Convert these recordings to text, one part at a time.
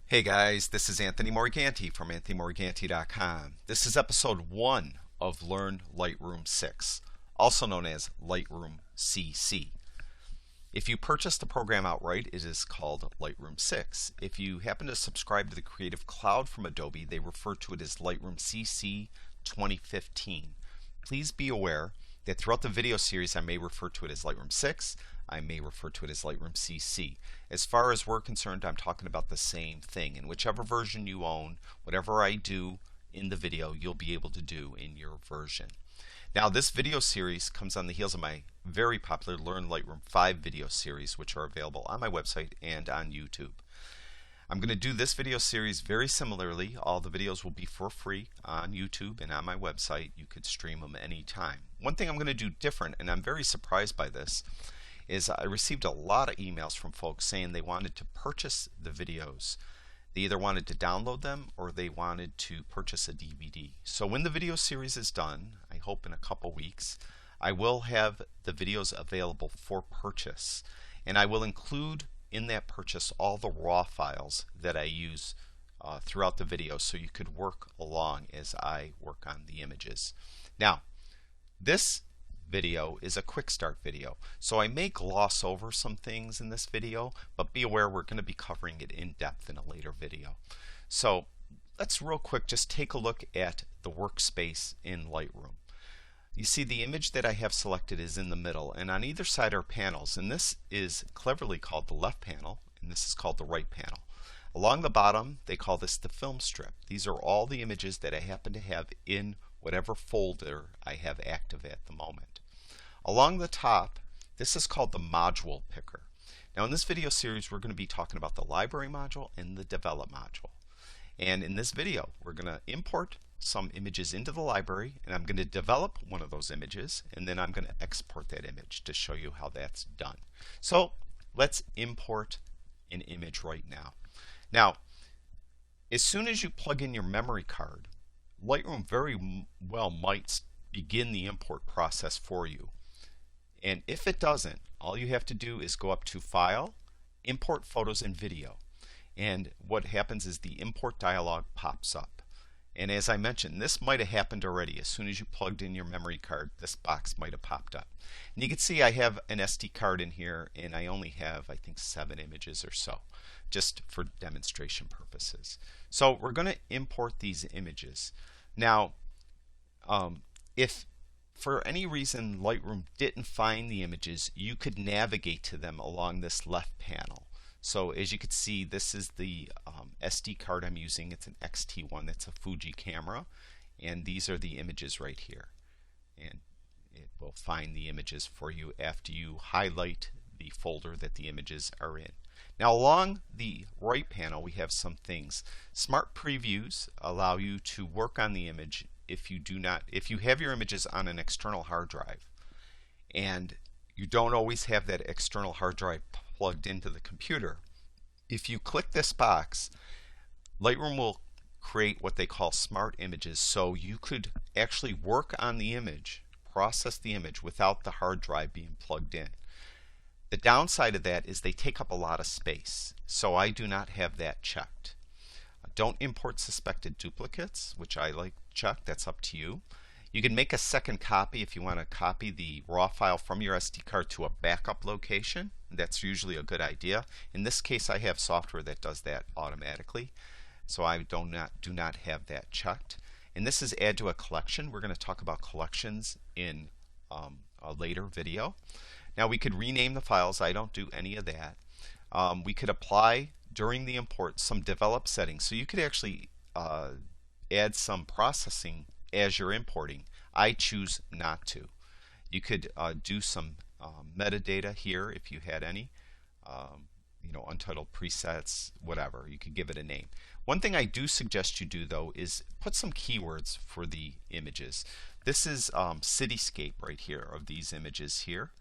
Hey guys, this is Anthony Morganti from AnthonyMorganti.com. This is episode 1 of Learn Lightroom 6, also known as Lightroom CC. If you purchase the program outright, it is called Lightroom 6. If you happen to subscribe to the Creative Cloud from Adobe, they refer to it as Lightroom CC 2015. Please be aware that throughout the video series I may refer to it as Lightroom 6, I may refer to it as Lightroom CC. As far as we're concerned, I'm talking about the same thing. And whichever version you own, whatever I do in the video, you'll be able to do in your version. Now, this video series comes on the heels of my very popular Learn Lightroom 5 video series, which are available on my website and on YouTube. I'm going to do this video series very similarly. All the videos will be for free on YouTube and on my website. You could stream them anytime. One thing I'm going to do different, and I'm very surprised by this, is I received a lot of emails from folks saying they wanted to purchase the videos. They either wanted to download them or they wanted to purchase a DVD. So when the video series is done, I hope in a couple weeks, I will have the videos available for purchase. And I will include in that purchase all the raw files that I use throughout the video, so you could work along as I work on the images. Now, this video is a quick start video, so I may gloss over some things in this video, but be aware we're going to be covering it in depth in a later video. So let's real quick just take a look at the workspace in Lightroom. You see the image that I have selected is in the middle, and on either side are panels, and this is cleverly called the left panel and this is called the right panel. Along the bottom they call this the film strip. These are all the images that I happen to have in whatever folder I have active at the moment. Along the top, this is called the module picker. Now in this video series we're going to be talking about the library module and the develop module. And in this video we're going to import some images into the library, and I'm going to develop one of those images, and then I'm going to export that image to show you how that's done. So let's import an image right now. Now, as soon as you plug in your memory card, Lightroom very well might begin the import process for you. And if it doesn't, all you have to do is go up to File, Import Photos and Video. And what happens is the import dialog pops up. And as I mentioned, this might have happened already. As soon as you plugged in your memory card, this box might have popped up. And you can see I have an SD card in here, and I only have, I think, 7 images or so, just for demonstration purposes. So we're going to import these images. Now, if for any reason Lightroom didn't find the images, you could navigate to them along this left panel. So as you can see, this is the SD card I'm using. It's an XT1. That's a Fuji camera, and these are the images right here. And it will find the images for you after you highlight the folder that the images are in. Now along the right panel we have some things. Smart previews allow you to work on the image if you have your images on an external hard drive and you don't always have that external hard drive plugged into the computer. If you click this box, Lightroom will create what they call smart images, so you could actually work on the image, process the image without the hard drive being plugged in. The downside of that is they take up a lot of space, so I do not have that checked. Don't import suspected duplicates, which I like checked. That's up to you. You can make a second copy if you want to copy the raw file from your SD card to a backup location. That's usually a good idea. In this case I have software that does that automatically, so I do not have that checked. And this is add to a collection. We're going to talk about collections in a later video. Now we could rename the files. I don't do any of that. We could apply during the import some develop settings, so you could actually add some processing as you're importing. I choose not to. You could do some metadata here if you had any, untitled presets, whatever. You could give it a name. One thing I do suggest you do though is put some keywords for the images. This is cityscape right here of these images here,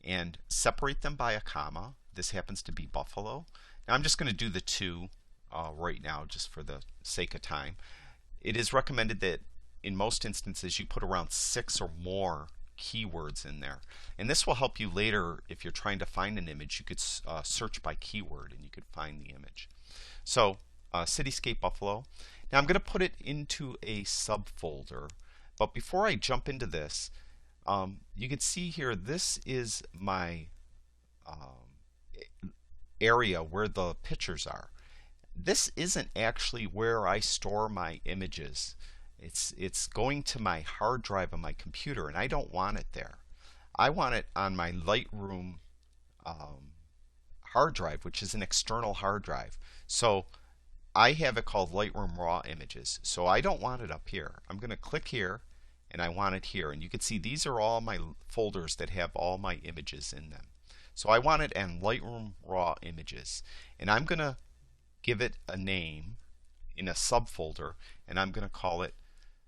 and separate them by a comma. This happens to be Buffalo. Now I'm just going to do the 2 right now just for the sake of time. It is recommended that in most instances you put around 6 or more keywords in there, and this will help you later if you're trying to find an image. You could search by keyword and you could find the image. So Cityscape Buffalo. Now I'm going to put it into a subfolder, but before I jump into this, you can see here this is my area where the pictures are. This isn't actually where I store my images. It's going to my hard drive on my computer, and I don't want it there. I want it on my Lightroom hard drive, which is an external hard drive. So I have it called Lightroom Raw Images. So I don't want it up here. I'm going to click here, and I want it here. And you can see these are all my folders that have all my images in them. So I want it in Lightroom Raw Images. And I'm going to give it a name in a subfolder, and I'm going to call it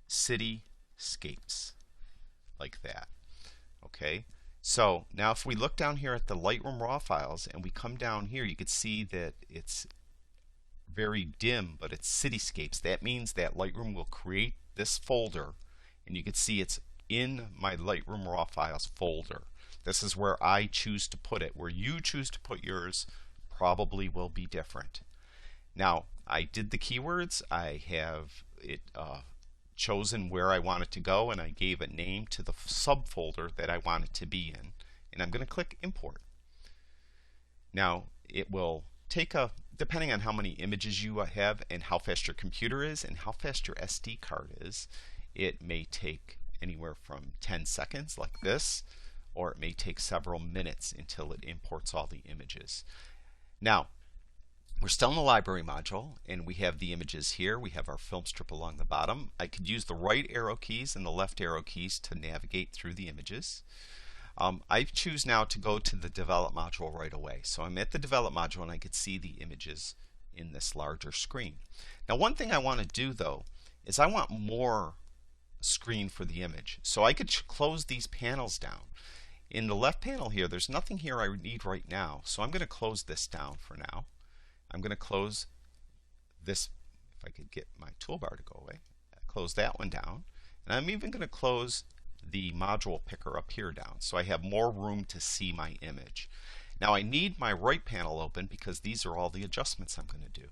Cityscapes, like that. Okay, so now if we look down here at the Lightroom raw files and we come down here, you can see that it's very dim, but it's Cityscapes. That means that Lightroom will create this folder, and you can see it's in my Lightroom raw files folder. This is where I choose to put it. Where you choose to put yours probably will be different. Now, I did the keywords. I have it chosen where I want it to go, and I gave a name to the subfolder that I want it to be in. And I'm going to click Import. Now, it will take depending on how many images you have and how fast your computer is and how fast your SD card is, it may take anywhere from 10 seconds like this, or it may take several minutes until it imports all the images. Now, we're still in the library module, and we have the images here. We have our film strip along the bottom. I could use the right arrow keys and the left arrow keys to navigate through the images. I choose now to go to the develop module right away. So I'm at the develop module, and I could see the images in this larger screen. Now, one thing I want to do though is I want more screen for the image. So I could close these panels down. In the left panel here, there's nothing here I need right now. So I'm going to close this down for now. I'm going to close this, if I could get my toolbar to go away, close that one down. And I'm even going to close the module picker up here down, so I have more room to see my image. Now I need my right panel open because these are all the adjustments I'm going to do.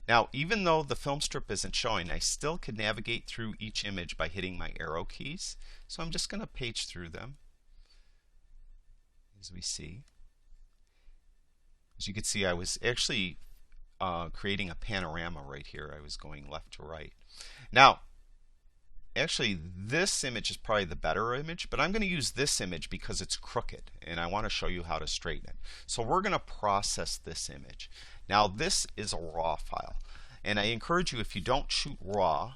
Now, even though the film strip isn't showing, I still could navigate through each image by hitting my arrow keys. So I'm just going to page through them, as we see. As you can see, I was actually creating a panorama right here. I was going left to right. Now, actually, this image is probably the better image, but I'm going to use this image because it's crooked, and I want to show you how to straighten it. So we're going to process this image. Now, this is a RAW file, and I encourage you, if you don't shoot RAW,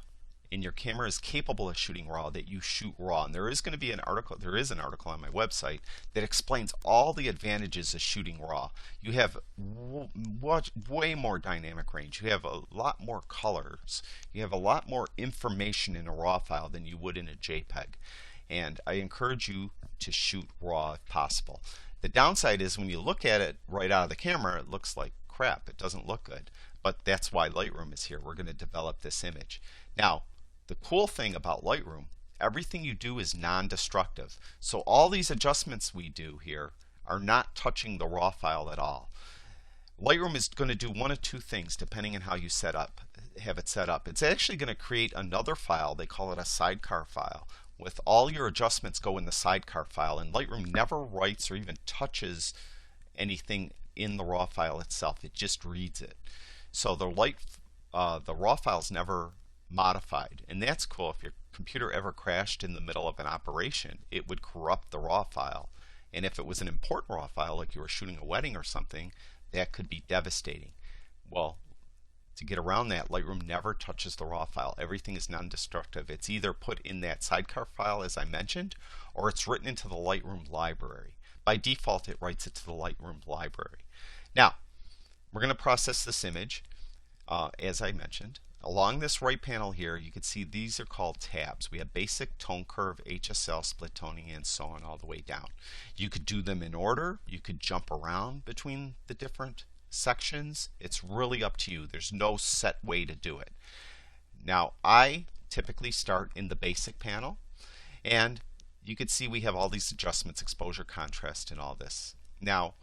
and your camera is capable of shooting RAW, that you shoot RAW. And there is going to be an article, there is an article on my website that explains all the advantages of shooting RAW. You have way more dynamic range. You have a lot more colors. You have a lot more information in a RAW file than you would in a JPEG. And I encourage you to shoot RAW if possible. The downside is when you look at it right out of the camera, it looks like crap. It doesn't look good. But that's why Lightroom is here. We're going to develop this image. Now, the cool thing about Lightroom, everything you do is non-destructive. So all these adjustments we do here are not touching the RAW file at all. Lightroom is going to do one of two things depending on how you have it set up. It's actually going to create another file, they call it a sidecar file, with all your adjustments go in the sidecar file, and Lightroom never writes or even touches anything in the RAW file itself. It just reads it. So the RAW file is never modified, and that's cool. If your computer ever crashed in the middle of an operation, it would corrupt the RAW file, and if it was an important RAW file, like you were shooting a wedding or something, that could be devastating. Well, to get around that, Lightroom never touches the RAW file. Everything is non-destructive. It's either put in that sidecar file as I mentioned, or it's written into the Lightroom library. By default, it writes it to the Lightroom library. Now, we're going to process this image as I mentioned. Along this right panel here, you can see these are called tabs. We have basic, tone curve, HSL, split toning, and so on all the way down. You could do them in order. You could jump around between the different sections. It's really up to you. There's no set way to do it. Now, I typically start in the basic panel, and you can see we have all these adjustments, exposure, contrast, and all this. Now,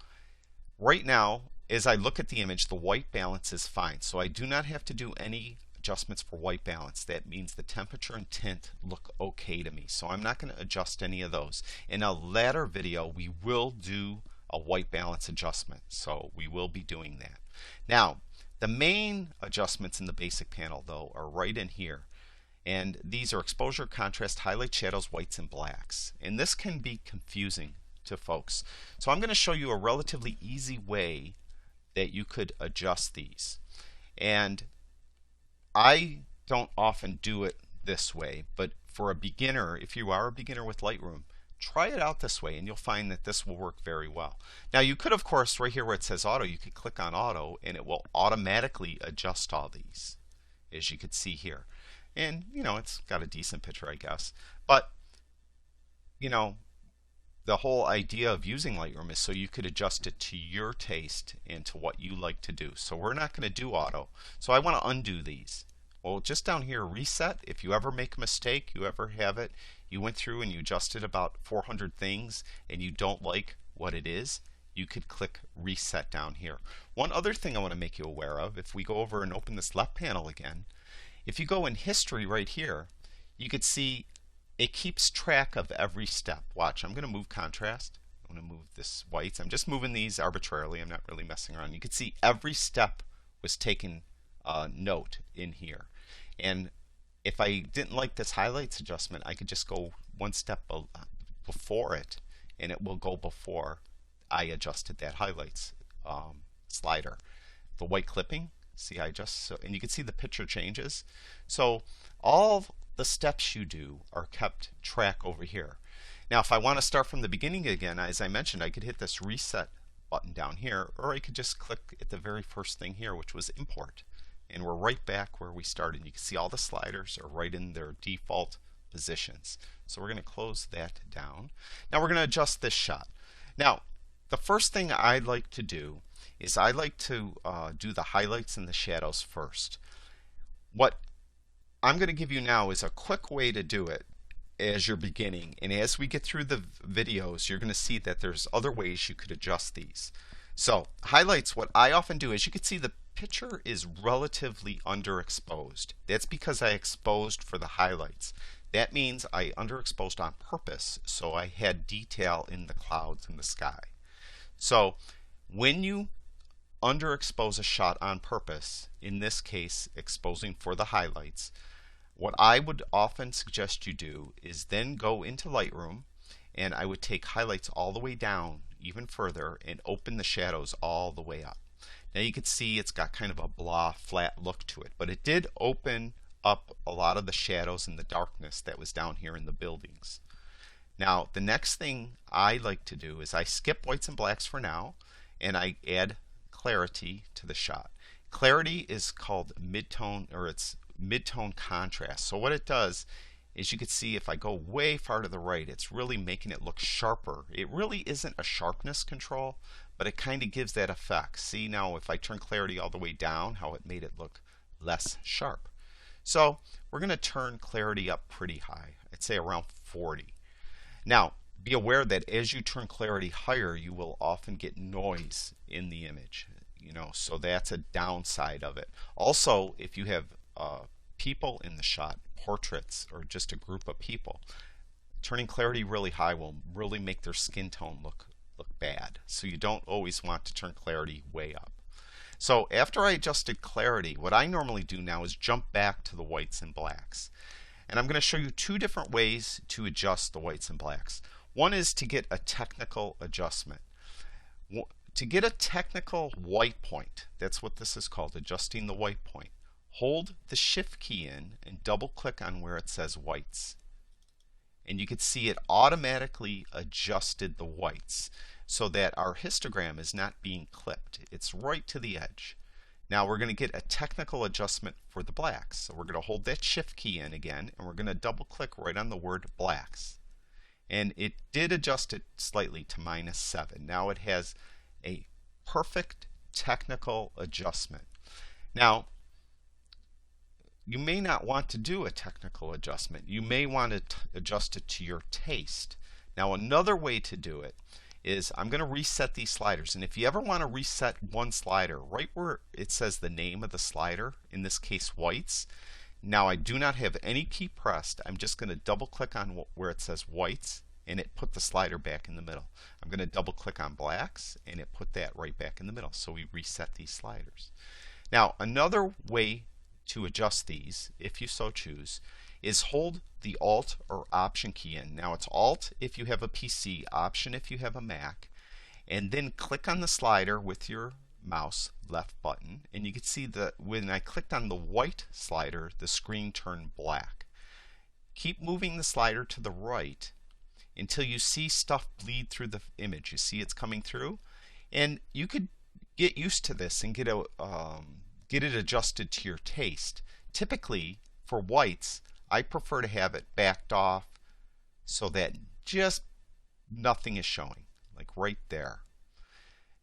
Right now, as I look at the image, the white balance is fine. So I do not have to do any adjustments for white balance. That means the temperature and tint look okay to me. So I'm not going to adjust any of those. In a later video, we will do a white balance adjustment. So we will be doing that. Now, the main adjustments in the basic panel though are right in here. And these are exposure, contrast, highlight, shadows, whites, and blacks. And this can be confusing to folks. So I'm going to show you a relatively easy way that you could adjust these. And I don't often do it this way, but for a beginner, if you are a beginner with Lightroom, try it out this way and you'll find that this will work very well. Now you could, of course, right here where it says auto, you could click on auto and it will automatically adjust all these, as you can see here. And you know, it's got a decent picture, I guess. But you know, the whole idea of using Lightroom is so you could adjust it to your taste and to what you like to do. So we're not going to do auto. So I want to undo these. Well, just down here, reset. If you ever make a mistake, you ever have it, you went through and you adjusted about 400 things and you don't like what it is, you could click reset down here. One other thing I want to make you aware of, if we go over and open this left panel again, if you go in history right here, you could see it keeps track of every step. Watch, I'm going to move contrast. I'm going to move this whites. I'm just moving these arbitrarily. I'm not really messing around. You can see every step was taken note in here. And if I didn't like this highlights adjustment, I could just go one step before it, and it will go before I adjusted that highlights slider. The white clipping, see, I just, so, and you can see the picture changes. So all the steps you do are kept track over here. Now if I want to start from the beginning again, as I mentioned, I could hit this reset button down here, or I could just click at the very first thing here, which was import, and we're right back where we started. You can see all the sliders are right in their default positions. So we're going to close that down. Now we're going to adjust this shot. Now the first thing I like to do is I like to do the highlights and the shadows first. What I'm going to give you now is a quick way to do it as you're beginning, and as we get through the videos you're going to see that there's other ways you could adjust these. So highlights, what I often do is, you can see the picture is relatively underexposed. That's because I exposed for the highlights. That means I underexposed on purpose, so I had detail in the clouds and the sky. So when you underexpose a shot on purpose, in this case exposing for the highlights, what I would often suggest you do is then go into Lightroom, and I would take highlights all the way down even further and open the shadows all the way up. Now you can see it's got kind of a blah flat look to it, but it did open up a lot of the shadows and the darkness that was down here in the buildings. Now the next thing I like to do is I skip whites and blacks for now, and I add clarity to the shot. Clarity is called mid-tone, or it's mid-tone contrast. So what it does is, you can see if I go way far to the right, it's really making it look sharper. It really isn't a sharpness control, but it kind of gives that effect. See now if I turn clarity all the way down, how it made it look less sharp. So we're going to turn clarity up pretty high. I'd say around 40. Now be aware that as you turn clarity higher, you will often get noise in the image. You know, so that's a downside of it. Also, if you have people in the shot, portraits, or just a group of people, turning clarity really high will really make their skin tone look bad. So you don't always want to turn clarity way up. So after I adjusted clarity, what I normally do now is jump back to the whites and blacks. And I'm going to show you two different ways to adjust the whites and blacks. One is to get a technical adjustment. To get a technical white point, that's what this is called, adjusting the white point. Hold the shift key in and double click on where it says whites. And you can see it automatically adjusted the whites so that our histogram is not being clipped. It's right to the edge. Now we're going to get a technical adjustment for the blacks. So we're going to hold that shift key in again, and we're going to double click right on the word blacks. And it did adjust it slightly to -7. Now it has a perfect technical adjustment. Now you may not want to do a technical adjustment. You may want to adjust it to your taste. Now another way to do it is I'm going to reset these sliders. And if you ever want to reset one slider, right where it says the name of the slider, in this case whites, now I do not have any key pressed. I'm just going to double click on where it says whites, and it put the slider back in the middle. I'm going to double click on blacks, and it put that right back in the middle. So we reset these sliders. Now another way to adjust these, if you so choose, is hold the Alt or Option key in. Now it's Alt if you have a PC, Option if you have a Mac, and then click on the slider with your mouse left button, and you can see that when I clicked on the white slider, the screen turned black. Keep moving the slider to the right until you see stuff bleed through the image. You see it's coming through, and you could get used to this and get it adjusted to your taste. Typically for whites, I prefer to have it backed off so that just nothing is showing, like right there.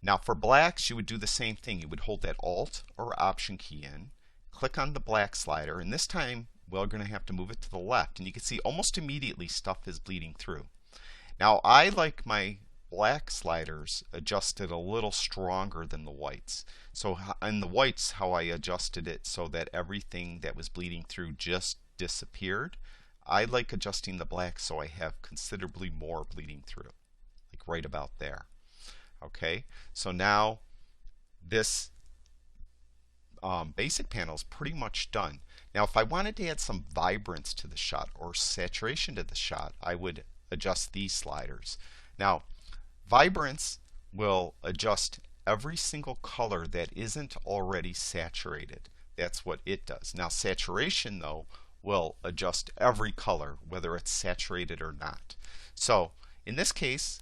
Now for blacks, you would do the same thing. You would hold that Alt or Option key in, click on the black slider, and this time we're going to have to move it to the left, and you can see almost immediately stuff is bleeding through. Now I like my black sliders adjusted a little stronger than the whites. So in the whites, how I adjusted it so that everything that was bleeding through just disappeared. I like adjusting the black so I have considerably more bleeding through, like right about there. Okay, so now this basic panel is pretty much done. Now if I wanted to add some vibrance to the shot or saturation to the shot, I would adjust these sliders. Now vibrance will adjust every single color that isn't already saturated. That's what it does. Now saturation though will adjust every color whether it's saturated or not. So in this case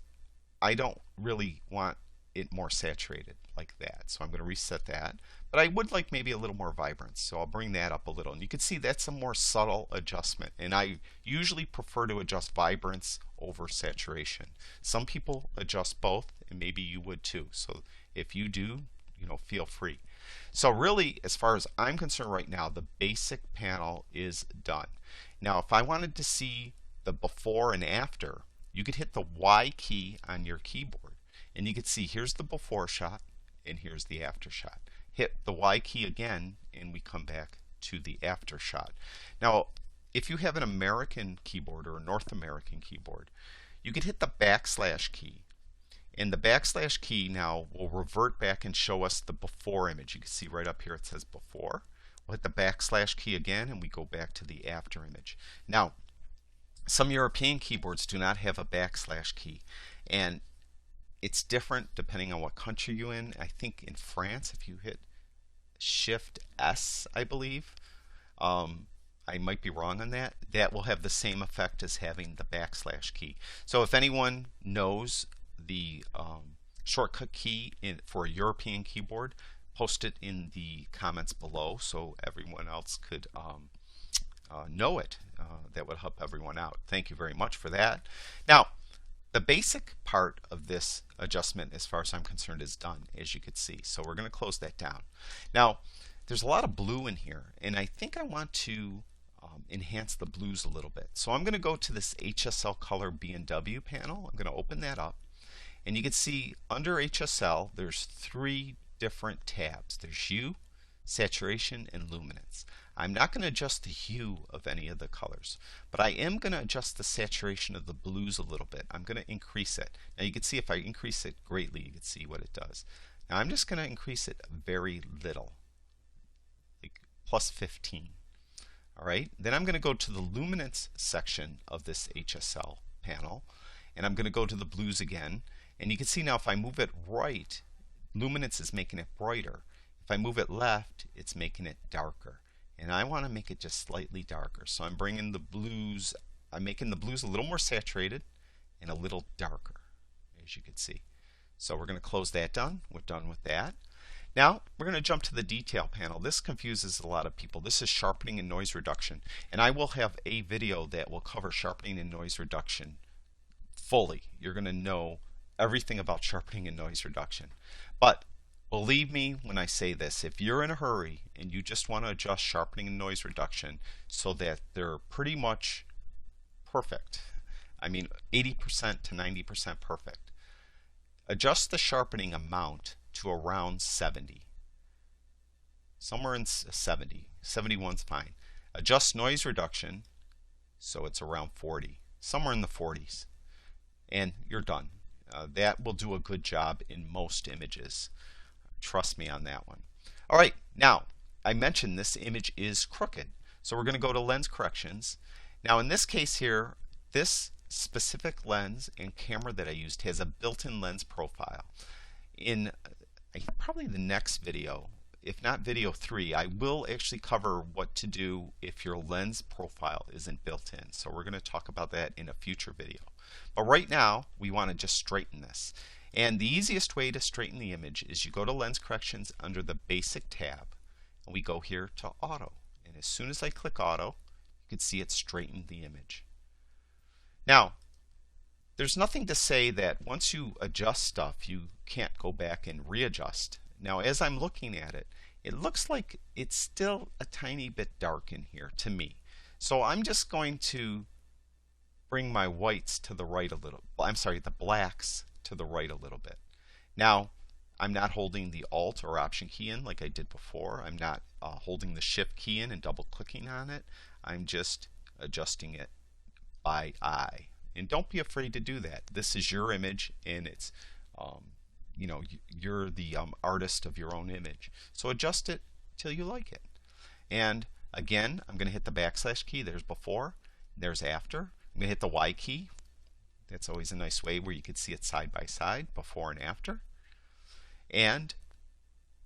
I don't really want it more saturated like that, so I'm going to reset that, but I would like maybe a little more vibrance, so I'll bring that up a little, and you can see that's a more subtle adjustment, and I usually prefer to adjust vibrance over saturation. Some people adjust both, and maybe you would too, so if you do, feel free. So really, as far as I'm concerned right now, the basic panel is done. Now if I wanted to see the before and after, you could hit the Y key on your keyboard, and you could see here's the before shot and here's the after shot. Hit the Y key again and we come back to the after shot. Now if you have an American keyboard or a North American keyboard, you could hit the backslash key, and the backslash key now will revert back and show us the before image. You can see right up here it says before. We'll hit the backslash key again and we go back to the after image. Now some European keyboards do not have a backslash key, and it's different depending on what country you're in. I think in France, if you hit Shift S, I believe, I might be wrong on that, that will have the same effect as having the backslash key. So if anyone knows the shortcut key for a European keyboard, post it in the comments below so everyone else could know it. That would help everyone out. Thank you very much for that. Now the basic part of this adjustment, as far as I'm concerned, is done, as you could see. So we're going to close that down. Now there's a lot of blue in here, and I think I want to enhance the blues a little bit. So I'm going to go to this HSL Color B&W panel. I'm going to open that up, and you can see under HSL there's 3 different tabs. There's hue, saturation, and luminance. I'm not going to adjust the hue of any of the colors, but I am going to adjust the saturation of the blues a little bit. I'm going to increase it. Now you can see if I increase it greatly, you can see what it does. Now I'm just going to increase it very little, like plus 15. Alright, then I'm going to go to the luminance section of this HSL panel, and I'm going to go to the blues again, and you can see now if I move it right, luminance is making it brighter. If I move it left, it's making it darker. And I want to make it just slightly darker. So I'm bringing the blues, I'm making the blues a little more saturated and a little darker, as you can see. So we're going to close that down. We're done with that. Now we're going to jump to the detail panel. This confuses a lot of people. This is sharpening and noise reduction. And I will have a video that will cover sharpening and noise reduction fully. You're going to know everything about sharpening and noise reduction. But believe me when I say this, if you're in a hurry and you just want to adjust sharpening and noise reduction so that they're pretty much perfect, I mean 80% to 90% perfect, Adjust the sharpening amount to around 70. Somewhere in 70. 71's fine. Adjust noise reduction so it's around 40. Somewhere in the 40s. And you're done. That will do a good job in most images. Trust me on that one. All right, now I mentioned this image is crooked. So we're going to go to lens corrections. Now in this case here, this specific lens and camera that I used has a built-in lens profile. In probably the next video, if not video 3, I will actually cover what to do if your lens profile isn't built in. So we're going to talk about that in a future video. But right now, we want to just straighten this. And the easiest way to straighten the image is you go to lens corrections under the basic tab, and we go here to auto. And as soon as I click auto, you can see it straightened the image. Now, there's nothing to say that once you adjust stuff, you can't go back and readjust. Now, as I'm looking at it, it looks like it's still a tiny bit dark in here to me. So I'm just going to bring my whites to the right a little. I'm sorry, the blacks to the right a little bit. Now, I'm not holding the Alt or Option key in like I did before. I'm not holding the Shift key in and double clicking on it. I'm just adjusting it by eye. And don't be afraid to do that. This is your image, and it's you know, you're the artist of your own image. So adjust it till you like it. And again, I'm going to hit the backslash key. There's before, there's after. I'm going to hit the Y key. That's always a nice way where you can see it side by side, before and after. And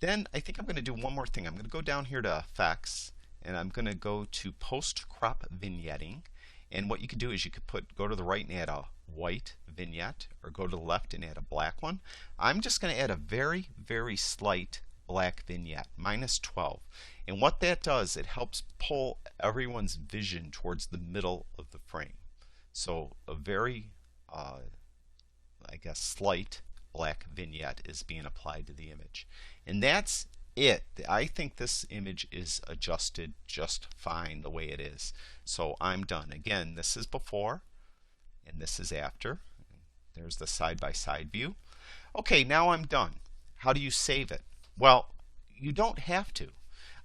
then I think I'm going to do one more thing. I'm going to go down here to Effects, and I'm going to go to Post Crop Vignetting. And what you could do is you could go to the right and add a white vignette, or go to the left and add a black one. I'm just going to add a very, very slight black vignette, -12. And what that does, it helps pull everyone's vision towards the middle of the frame. So a very, I guess, slight black vignette is being applied to the image. And that's it. I think this image is adjusted just fine the way it is. So I'm done. Again, this is before and this is after. There's the side-by-side view. Okay, now I'm done. How do you save it? Well, you don't have to.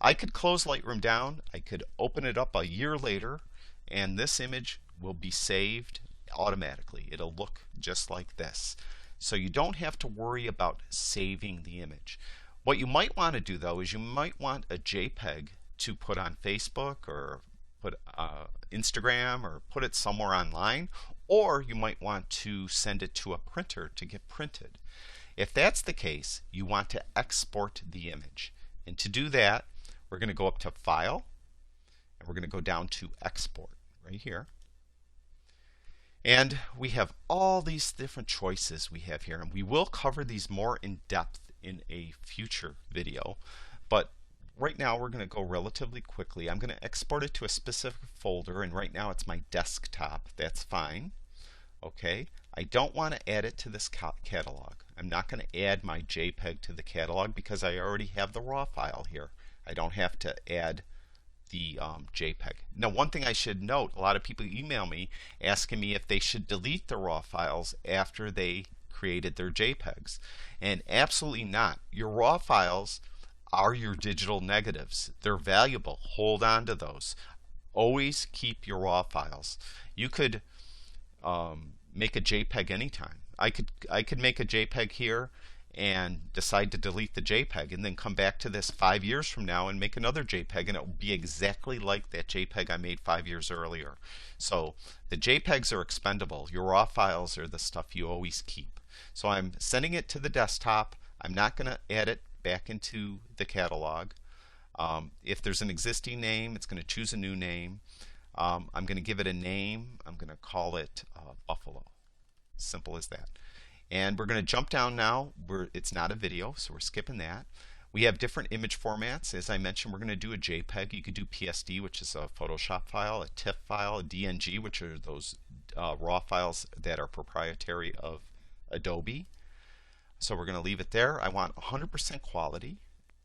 I could close Lightroom down. I could open it up a year later, and this image will be saved automatically. It'll look just like this. So you don't have to worry about saving the image. What you might want to do, though, is you might want a JPEG to put on Facebook, or put Instagram, or put it somewhere online, or you might want to send it to a printer to get printed. If that's the case, you want to export the image. And to do that, we're going to go up to File, and we're going to go down to Export right here. And we have all these different choices we have here, and we will cover these more in depth in a future video. But right now we're going to go relatively quickly. I'm going to export it to a specific folder, and right now it's my desktop. That's fine. Okay. I don't want to add it to this catalog. I'm not going to add my JPEG to the catalog because I already have the raw file here. I don't have to add the JPEG. Now, one thing I should note, a lot of people email me asking me if they should delete the raw files after they created their JPEGs. And absolutely not. Your raw files are your digital negatives. They're valuable. Hold on to those. Always keep your raw files. You could make a JPEG anytime. I could make a JPEG here and decide to delete the JPEG, and then come back to this 5 years from now and make another JPEG, and it will be exactly like that JPEG I made 5 years earlier. So the JPEGs are expendable. Your raw files are the stuff you always keep. So I'm sending it to the desktop. I'm not going to add it back into the catalog. If there's an existing name, it's going to choose a new name. I'm going to give it a name. I'm going to call it Buffalo. Simple as that. And we're going to jump down now. It's not a video, so we're skipping that. We have different image formats. As I mentioned, we're going to do a JPEG. You could do PSD, which is a Photoshop file, a TIFF file, a DNG, which are those raw files that are proprietary of Adobe. So we're going to leave it there. I want 100% quality.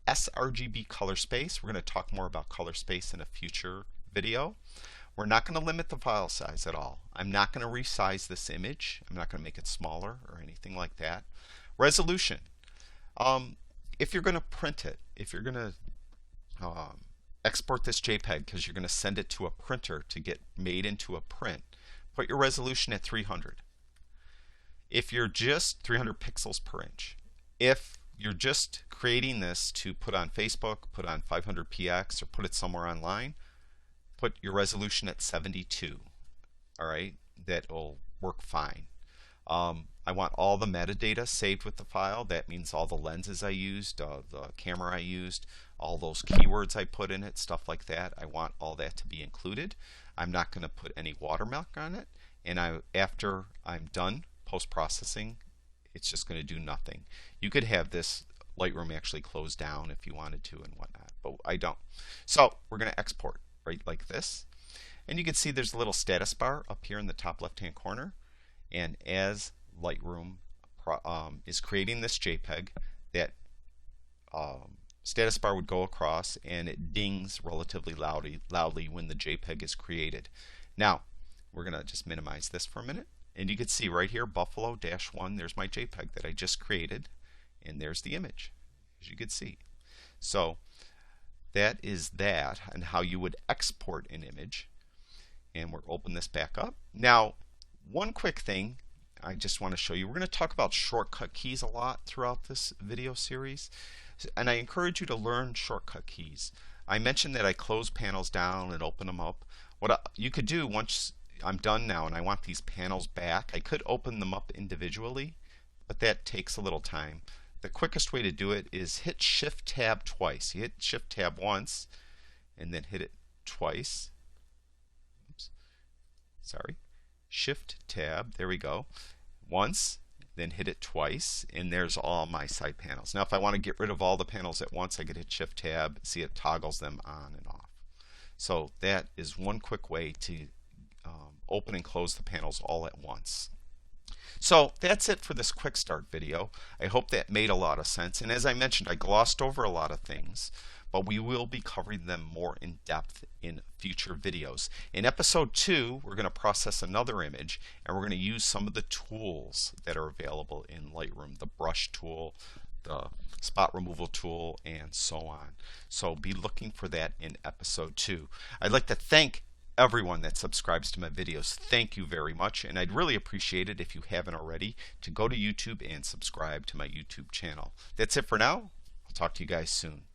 sRGB color space. We're going to talk more about color space in a future video. We're not going to limit the file size at all. I'm not going to resize this image. I'm not going to make it smaller or anything like that. Resolution. If you're going to print it, if you're going to export this JPEG because you're going to send it to a printer to get made into a print, put your resolution at 300. If you're just 300 pixels per inch. If you're just creating this to put on Facebook, put on 500px, or put it somewhere online, put your resolution at 72. All right, that will work fine. I want all the metadata saved with the file. That means all the lenses I used, the camera I used, all those keywords I put in it, stuff like that. I want all that to be included. I'm not going to put any watermark on it. And after I'm done post-processing, it's just going to do nothing. You could have this Lightroom actually close down if you wanted to and whatnot, but I don't. So we're going to export right like this. And you can see there's a little status bar up here in the top left-hand corner. And as Lightroom is creating this JPEG, that status bar would go across and it dings relatively loudly when the JPEG is created. Now, we're going to just minimize this for a minute. And you can see right here, Buffalo-1, there's my JPEG that I just created. And there's the image, as you can see. So that is that and how you would export an image. And we'll open this back up. Now, one quick thing I just want to show you. We're going to talk about shortcut keys a lot throughout this video series. And I encourage you to learn shortcut keys. I mentioned that I close panels down and open them up. What you could do once I'm done now and I want these panels back, I could open them up individually, but that takes a little time. The quickest way to do it is hit Shift Tab twice. You hit Shift Tab once and then hit it twice. Oops. Sorry. Shift Tab, there we go. Once, then hit it twice, and there's all my side panels. Now if I want to get rid of all the panels at once, I could hit Shift Tab, see it toggles them on and off. So that is one quick way to open and close the panels all at once. So that's it for this quick start video. I hope that made a lot of sense. And as I mentioned, I glossed over a lot of things, but we will be covering them more in depth in future videos. In episode 2, we're going to process another image, and we're going to use some of the tools that are available in Lightroom, the brush tool, the spot removal tool, and so on. So be looking for that in episode 2. I'd like to thank everyone that subscribes to my videos. Thank you very much, and I'd really appreciate it if you haven't already to go to YouTube and subscribe to my YouTube channel. That's it for now. I'll talk to you guys soon.